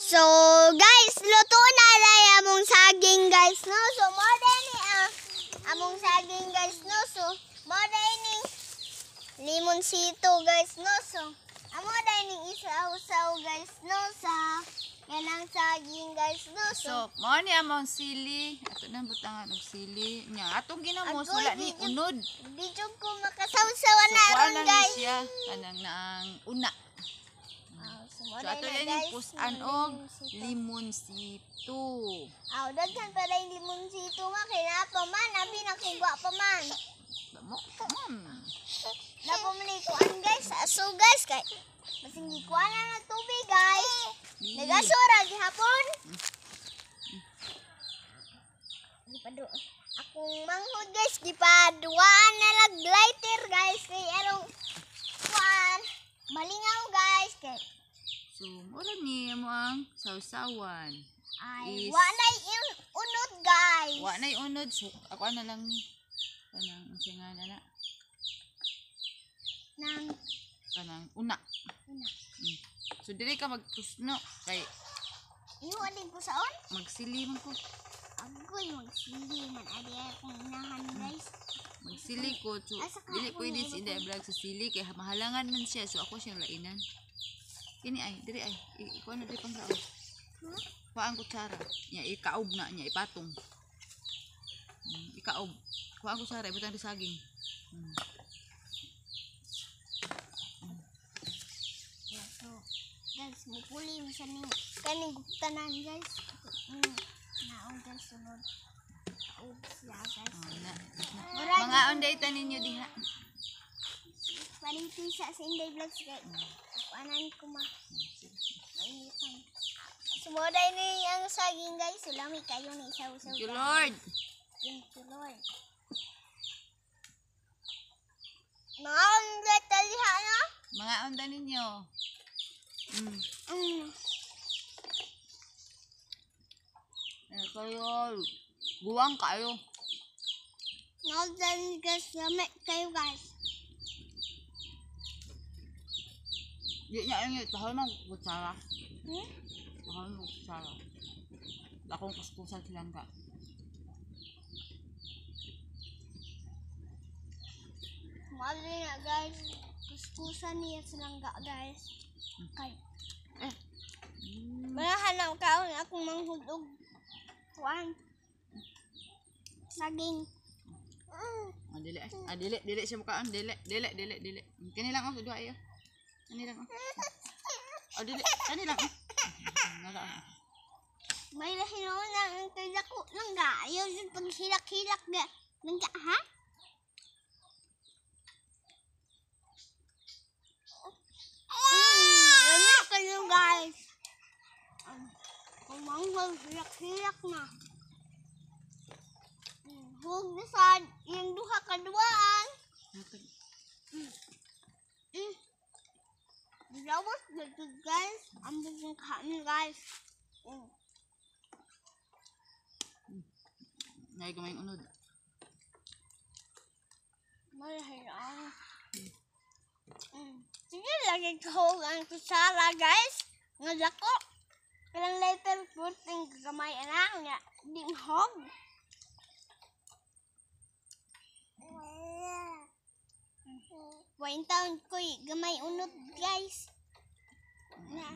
So guys, luto na ray among saging guys no. So mo ni among saging guys no. So mo ni limonsito guys no. So amo ni isaw-saw guys no sa kanang saging guys no. So mo ni among sili. Ato na butangan og sili. Nya atong ginamos wala ni unod. Di jud ko makasawsaw na ron guys. Siya kanang naang una. So ato yan yung pusan og limonsito. Aw, daghan pa rin limonsito nga kinapa man, abi nakugwa pa man. Napumulikuan guys, aso guys kay basing gikuan na ng tubig guys. Nagasura gihapon. Gipado akong manghod guys, gipaduan na lag lighter guys kay arong kuan. Malingaw guys kay So, mura ni mo ang sausawan. ay wanay unod guys. Wa na unod. So, ako na lang ni. Kanang singa na. Kanang una. So, dili ka magtusno. Kay, Iwan din ko saon? magsili man ko. Agoy, magsili man. Adi akong inahan guys. Magsili ko. So, dili ko din si Inday Vlog sa sili. Kaya mahalangan man siya. So, ako siyang lainan. Kini ay, diri ay. Ikuha na diri pang raon. Kuha ang kutsara. Nya, ikaob na. Nya, ipatong. Ikaob. Kuha ang kutsara. Ibutang di saging. So, guys, mupuli mo siya ning kaning guptanan guys. Naong guys, sunod. Naog siya guys. Mga onday tanin nyo diha. Paling pisa sa Inday Vlogs guys. Kuanan ko ma. Mainitan. Sumoday ni ang saging guys. Sulami kayo ni isaw-saw. Thank you, Lord. Thank you, Lord. Mga onday taliha na. Mga onday ninyo. Ano kayo? Buwang kayo. Onday guys. Lamig kayo guys. Di niya yung tahol mo kutsara. Tahol mo kutsara. Akong kuskusan silang ka. Mali na guys. Kuskusan niya silang ka guys. Kay. Malahan ang kaon akong manghudog. Kuan. Saging. Dili siya mukaan. Dili. Kanilang ako, dua ayo. Kanilang ako. Kanilang ako. May lahinaw na ang kagako lang ga. Ayaw yung paghilak-hilak ga. Nangga, ha? Lamig kayo guys. Kumanghol, hilak-hilak na. Huwag na sa yung duha kaduaan. Lawas dito guys. Ang bugong kanin guys. Ngay kamay unod. Malahiraan. Sige, lagi ko ang kusara guys. Nga dako. Kalang later fruit ng gamay anak nga. Di mahog. Wain taon ko gamay unod guys. Nga.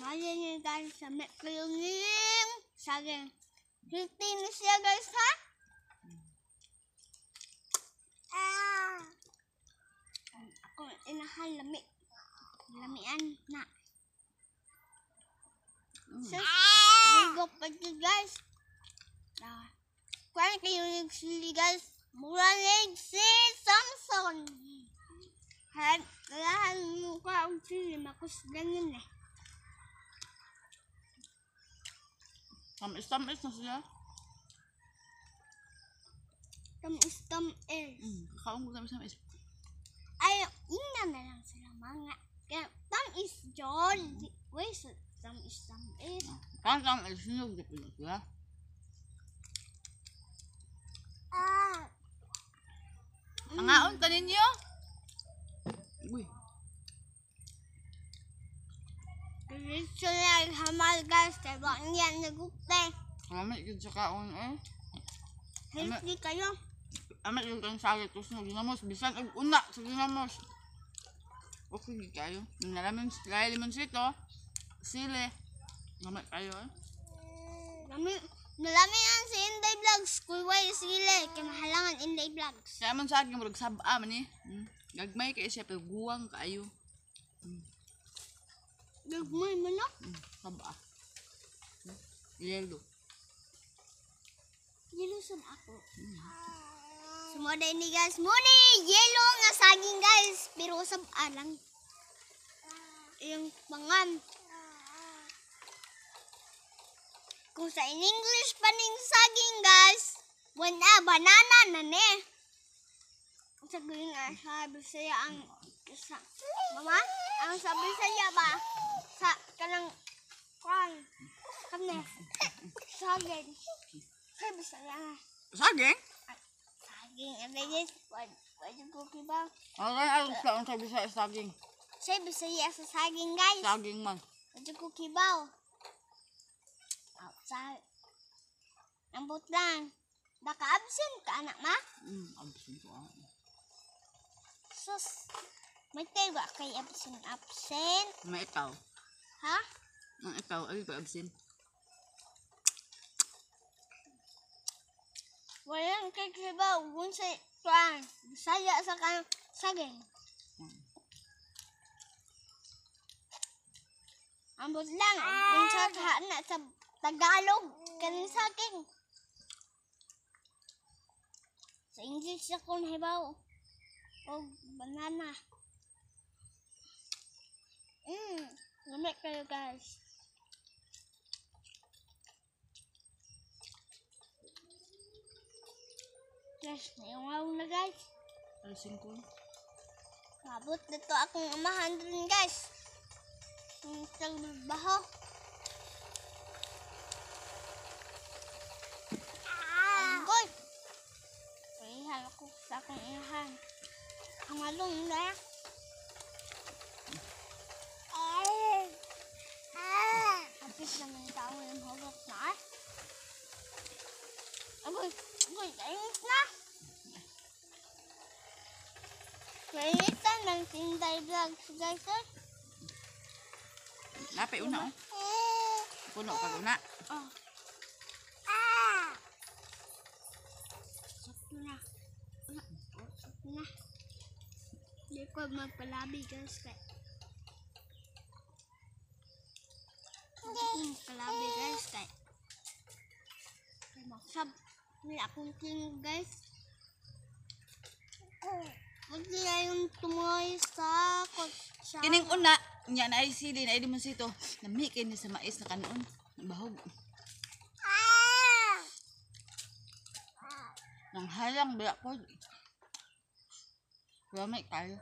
Ngayon niya guys sa mekayong saging. Healthy na siya guys ha? Ako inahan lamian na. So, ligo pa ito guys. Kuhaan kayo nagsili guys. Mura si Samson. Lahan mo ka ang sili. Makusgan yun eh. Tamis na siya. Tamis. Kakaong ko tamis. Ay, ina na lang sila mga. Kaya, tamis John. Wait, so, tamis. Tamis sinog dito siya. Ang aon tanin niyo? Uy. Diretso na hamal guys. Kaya ba yan nagukte. Amat yun sa kaon eh. Healthy kayo. Amat yun kang sagit ko sa ginamos. Bisan og una sa ginamos. Okay di kayo. Nalaman kaya limonsito. Sili. Amat kayo eh. Nalami yan si Inday Vlogs. Kuyway sila. Kaya mahalangan Inday Vlogs. Kaya man sa akin murag saba man eh. Gagmay kayo siya pero guwang kayo. Gagmay mo na. Saba. Yelo. Yeluson ako. Sumada ini guys. Muna yelo nga saging guys. Pero saba lang. Yung pangan. Kung sa in English pa ning saging guys. Banana na ne. Sabi nga, sabi saya ang mama, ang sabi saya ba sa kanang kami saging. Sabi saya nga. Saging? Saging, ano guys? Pwede ko kiba. Ano ang sabi sa saging? Sabi saya sa saging guys. Saging man. Pwede ko kibaw. Outside. Ambot lang. Naka-absent ka anak ma? Absent ko ah. Sus, may tayo kay absent. May ikaw. Ha? Ang ikaw, ay ko absent. Walang kakibaw. Bunsa kwan. Saya sa saging. Ambot lang. Bunsa ka na sa Tagalog. Kanin saging. Sa English ako nahibaw. O banana. Lamig kayo guys. Yes, naiungaw na guys. Alisin ko. Mabot na to akong amahan dun guys. Yung trabaho. Agoy! Parihan ako sa akong inahan. Ang malong na. Kapit naman tao yung hawak na eh. Agoy! Agoy! Kainit na! Kainitan ng Tinday Vlogs guys eh. Napay una oh. Puno ka una. Oh. Sakto na. Sakto na. Hindi ko magpalabi guys kay. Magpalabi guys kay. Kay magsab. Hindi akong king guys. Huwag nila yung tumoy sa kotsa. Kining una, niya na ay sili na ay limonsito. Namikin niya sa mais na kanon. Bahog. Nang halang bila po. Ramay kayo.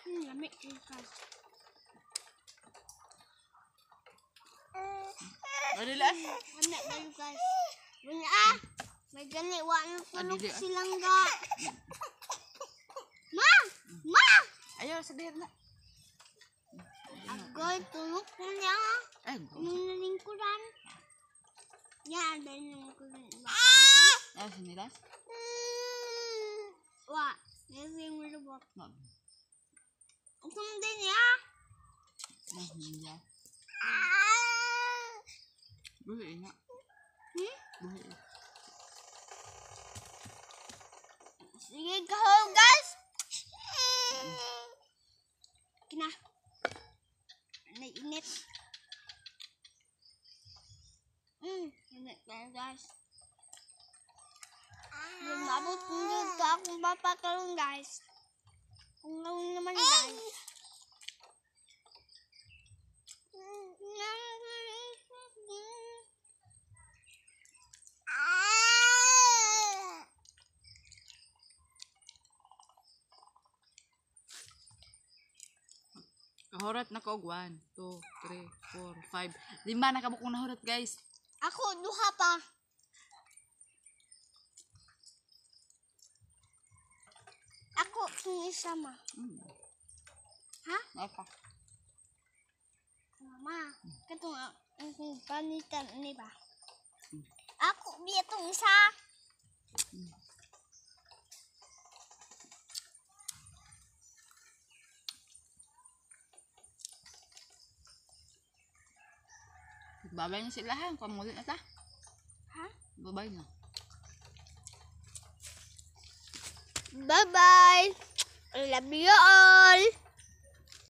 Lamig kayo guys. Malilas? Anak kayo guys. Wala may gani, wala tulog Adili, ah. silang ga. Ma! Ma! Ayaw, sabihin na. Agoy, tulog ko niya. Ay, Nung nalingkuran. Yan, dahil nalingkuran. ah, sinilas? Wa, nasa yung malubot. Ma'am. Itong din niya. Ninja. Buhi na. Buhi. Sige, go guys. Kina. Init. Init na guys. Yung mabot dito akong papakalong guys. Kung gawin naman guys. Kahurat na ko. 1, 2, 3, 4, 5. 5 na kabukong nahurat guys. Ako, duha pa. Ako, kung isa ma. Ha? Apa? Mama, kato nga, ang panitan ni ba? Ako, biya tong isa. Babay na sila ha. Kamulit na ta. Ha? Babay na. Bye-bye. I love you all.